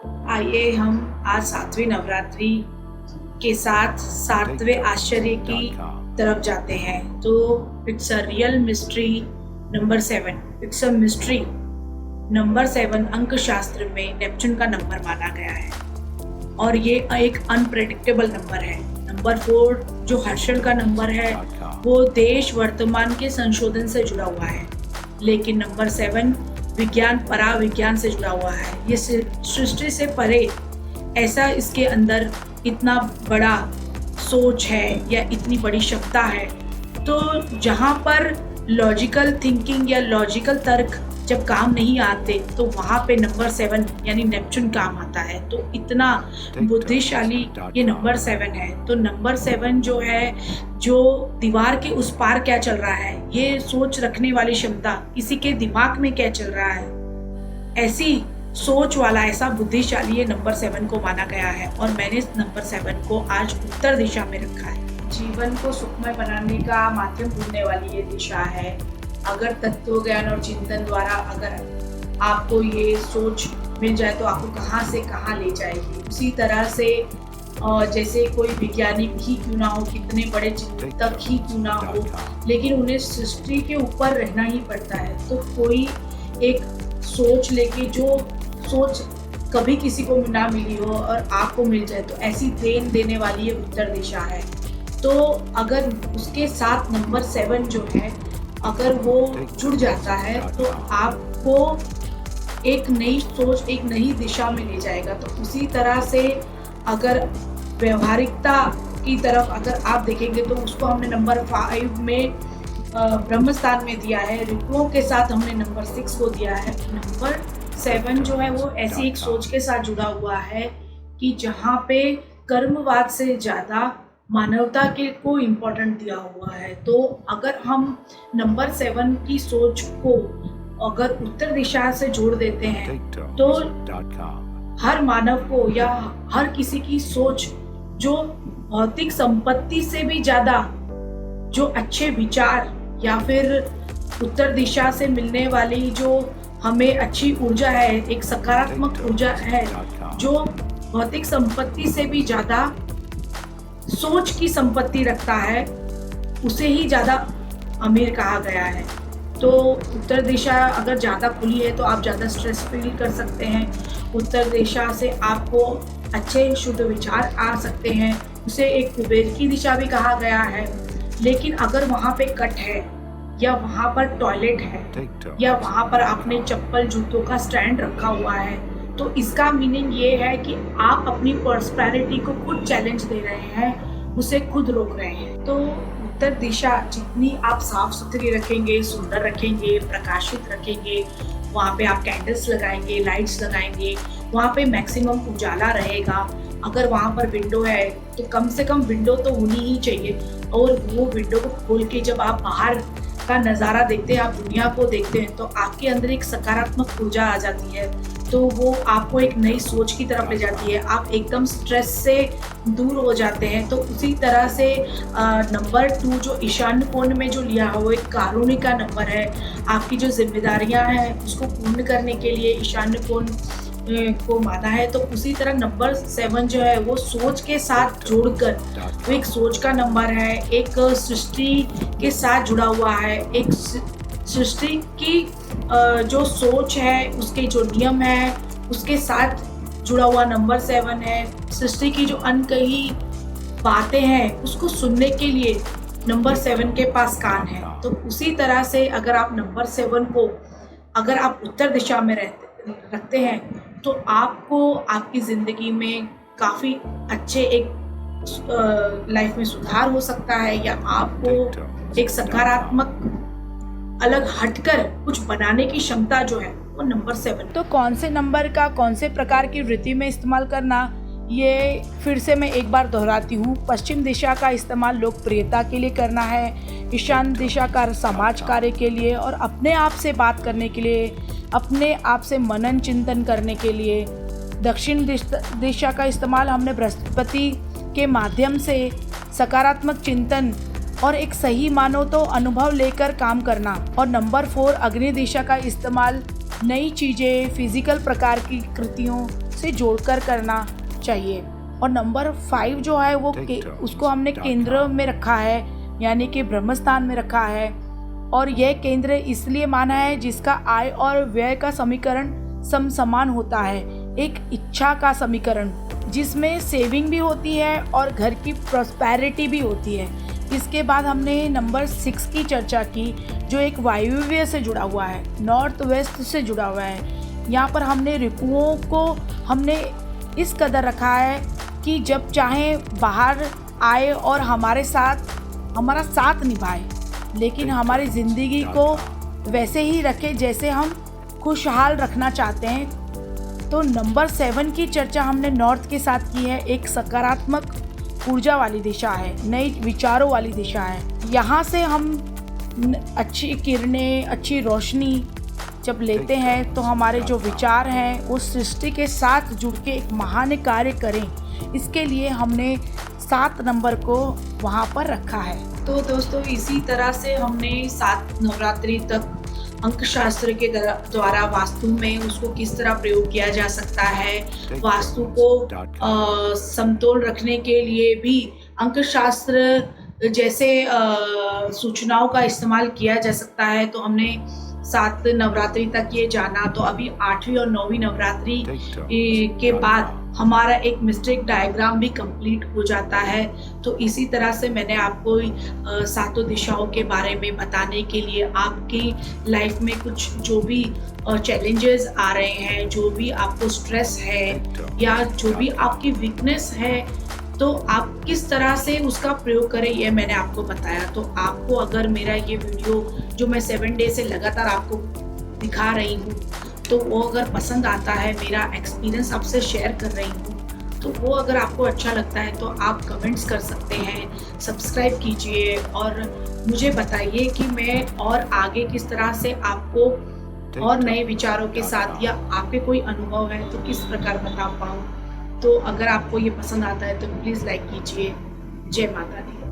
आइए हम आज सातवीं नवरात्रि के साथ सातवें आश्चर्य की तरफ जाते हैं। तो it's a real mystery number 7। It's a mystery. Number 7 अंक शास्त्र में नेपच्यून का नंबर माना गया है और ये एक अनप्रेडिक्टेबल नंबर है। नंबर 4 जो हर्षल का नंबर है वो देश वर्तमान के संशोधन से जुड़ा हुआ है, लेकिन नंबर 7 विज्ञान पराविज्ञान से जुड़ा हुआ है। ये सृष्टि से परे, ऐसा इसके अंदर इतना बड़ा सोच है या इतनी बड़ी क्षमता है। तो जहाँ पर लॉजिकल थिंकिंग या लॉजिकल तर्क जब काम नहीं आते तो वहाँ पे नंबर 7 यानी नेपच्यून काम आता है। तो इतना बुद्धिशाली ये नंबर 7 है। तो नंबर 7 जो है, जो दीवार के उस पार क्या चल रहा है, ये सोच रखने वाली क्षमता, किसी के दिमाग में क्या चल रहा है, ऐसी सोच वाला, ऐसा बुद्धिशाली ये नंबर 7 को माना गया है। और मैंने नंबर 7 को आज उत्तर दिशा में रखा है। जीवन को सुखमय बनाने का माध्यम ढूंढने वाली ये दिशा है। अगर तत्व ज्ञान और चिंतन द्वारा अगर आपको ये सोच मिल जाए तो आपको कहाँ से कहाँ ले जाएगी। उसी तरह से जैसे कोई वैज्ञानिक ही क्यों ना हो, कितने बड़े चिंतक ही क्यों ना हो, लेकिन उन्हें सृष्टि के ऊपर रहना ही पड़ता है। तो कोई एक सोच लेके, जो सोच कभी किसी को ना मिली हो और आपको मिल जाए, तो ऐसी देन देने वाली ये उत्तर दिशा है। तो अगर उसके साथ नंबर 7 जो है, अगर वो जुड़ जाता है तो आपको एक नई सोच, एक नई दिशा में ले जाएगा। तो उसी तरह से अगर व्यवहारिकता की तरफ अगर आप देखेंगे तो उसको हमने नंबर 5 में ब्रह्म स्थान में दिया है। ऋतुओं के साथ हमने नंबर 6 को दिया है। नंबर 7 जो है वो ऐसी एक सोच के साथ जुड़ा हुआ है कि जहाँ पे कर्मवाद से ज़्यादा मानवता के को इम्पोर्टेंट दिया हुआ है। तो अगर हम नंबर 7 की सोच को अगर उत्तर दिशा से जोड़ देते हैं तो हर मानव को या हर किसी की सोच जो भौतिक संपत्ति से भी ज़्यादा जो अच्छे विचार या फिर उत्तर दिशा से मिलने वाली जो हमें अच्छी ऊर्जा है, एक सकारात्मक ऊर्जा है, जो भौतिक संपत्ति से भी ज़्यादा सोच की संपत्ति रखता है, उसे ही ज़्यादा अमीर कहा गया है। तो उत्तर दिशा अगर ज़्यादा खुली है तो आप ज़्यादा स्ट्रेस फील कर सकते हैं। उत्तर दिशा से आपको अच्छे शुद्ध विचार आ सकते हैं। उसे एक कुबेर की दिशा भी कहा गया है। लेकिन अगर वहाँ पे कट है या वहाँ पर टॉयलेट है या वहाँ पर आपने चप्पल जूतों का स्टैंड रखा हुआ है, तो इसका मीनिंग ये है कि आप अपनी पर्सनैलिटी को खुद चैलेंज दे रहे हैं, उसे खुद रोक रहे हैं। तो उत्तर दिशा जितनी आप साफ सुथरी रखेंगे, सुंदर रखेंगे, प्रकाशित रखेंगे, वहाँ पे आप कैंडल्स लगाएंगे, लाइट्स लगाएंगे, वहाँ पे मैक्सिमम उजाला रहेगा। अगर वहाँ पर विंडो है तो कम से कम विंडो तो होनी ही चाहिए, और वो विंडो को खोल के जब आप बाहर का नज़ारा देखते हैं, आप दुनिया को देखते हैं, तो आपके अंदर एक सकारात्मक ऊर्जा आ जाती है। तो वो आपको एक नई सोच की तरफ ले जाती है। आप एकदम स्ट्रेस से दूर हो जाते हैं। तो उसी तरह से नंबर 2 जो ईशान्य कोण में जो लिया हो, एक कारुण्य का नंबर है। आपकी जो जिम्मेदारियां हैं उसको पूर्ण करने के लिए ईशान्य कोण को माना है। तो उसी तरह नंबर 7 जो है वो सोच के साथ जोड़कर, वो एक सोच का नंबर है, एक सृष्टि के साथ जुड़ा हुआ है, एक सृष्टि की जो सोच है, उसके जो नियम है, उसके साथ जुड़ा हुआ नंबर 7 है। सृष्टि की जो अनकही बातें हैं उसको सुनने के लिए नंबर 7 के पास कान है। तो उसी तरह से अगर आप नंबर 7 को अगर आप उत्तर दिशा में रखते हैं तो आपको आपकी ज़िंदगी में काफ़ी अच्छे एक लाइफ में सुधार हो सकता है, या आपको एक सकारात्मक अलग हटकर कुछ बनाने की क्षमता जो है वो नंबर 7। तो कौन से नंबर का कौन से प्रकार की वृत्ति में इस्तेमाल करना, ये फिर से मैं एक बार दोहराती हूँ। पश्चिम दिशा का इस्तेमाल लोकप्रियता के लिए करना है, ईशान्य दिशा का समाज कार्य के लिए और अपने आप से बात करने के लिए, अपने आप से मनन चिंतन करने के लिए। दक्षिण दिशा का इस्तेमाल हमने बृहस्पति के माध्यम से सकारात्मक चिंतन और एक सही मानो तो अनुभव लेकर काम करना। और नंबर 4 अग्नि दिशा का इस्तेमाल नई चीज़ें, फिजिकल प्रकार की कृतियों से जोड़कर करना चाहिए। और नंबर 5 जो है वो उसको हमने केंद्र में रखा है, यानी कि ब्रह्मस्थान में रखा है। और यह केंद्र इसलिए माना है जिसका आय और व्यय का समीकरण समान होता है, एक इच्छा का समीकरण जिसमें सेविंग भी होती है और घर की प्रॉस्पेरिटी भी होती है। इसके बाद हमने नंबर 6 की चर्चा की, जो एक वायव्य से जुड़ा हुआ है, नॉर्थ वेस्ट से जुड़ा हुआ है। यहाँ पर हमने ऋतुओं को हमने इस कदर रखा है कि जब चाहे बाहर आए और हमारे साथ हमारा साथ निभाए, लेकिन हमारी ज़िंदगी को वैसे ही रखे जैसे हम खुशहाल रखना चाहते हैं। तो नंबर 7 की चर्चा हमने नॉर्थ के साथ की है, एक सकारात्मक ऊर्जा वाली दिशा है, नई विचारों वाली दिशा है। यहाँ से हम अच्छी किरणें, अच्छी रोशनी जब लेते हैं तो हमारे जो विचार हैं वो सृष्टि के साथ जुड़ के एक महान कार्य करें। इसके लिए हमने 7 नंबर को वहाँ पर रखा है। तो दोस्तों, इसी तरह से हमने 7 नवरात्रि तक अंकशास्त्र के द्वारा वास्तु में उसको किस तरह प्रयोग किया जा सकता है, वास्तु को समतोल रखने के लिए भी अंकशास्त्र जैसे सूचनाओं का इस्तेमाल किया जा सकता है। तो हमने 7 नवरात्रि तक ये जाना। तो अभी 8वीं और 9वीं नवरात्रि के बाद हमारा एक मिस्टिक डायग्राम भी कंप्लीट हो जाता है। तो इसी तरह से मैंने आपको 7 दिशाओं के बारे में बताने के लिए, आपकी लाइफ में कुछ जो भी चैलेंजेस आ रहे हैं, जो भी आपको स्ट्रेस है या जो भी आपकी वीकनेस है, तो आप किस तरह से उसका प्रयोग करें, ये मैंने आपको बताया। तो आपको अगर मेरा ये वीडियो जो मैं 7 डे से लगातार आपको दिखा रही हूँ, तो वो अगर पसंद आता है, मेरा एक्सपीरियंस आपसे शेयर कर रही हूँ, तो वो अगर आपको अच्छा लगता है तो आप कमेंट्स कर सकते हैं, सब्सक्राइब कीजिए और मुझे बताइए कि मैं और आगे किस तरह से आपको और नए विचारों के साथ, या आपके कोई अनुभव है तो किस प्रकार बता पाऊँ। तो अगर आपको ये पसंद आता है तो प्लीज़ लाइक कीजिए। जय माता दी।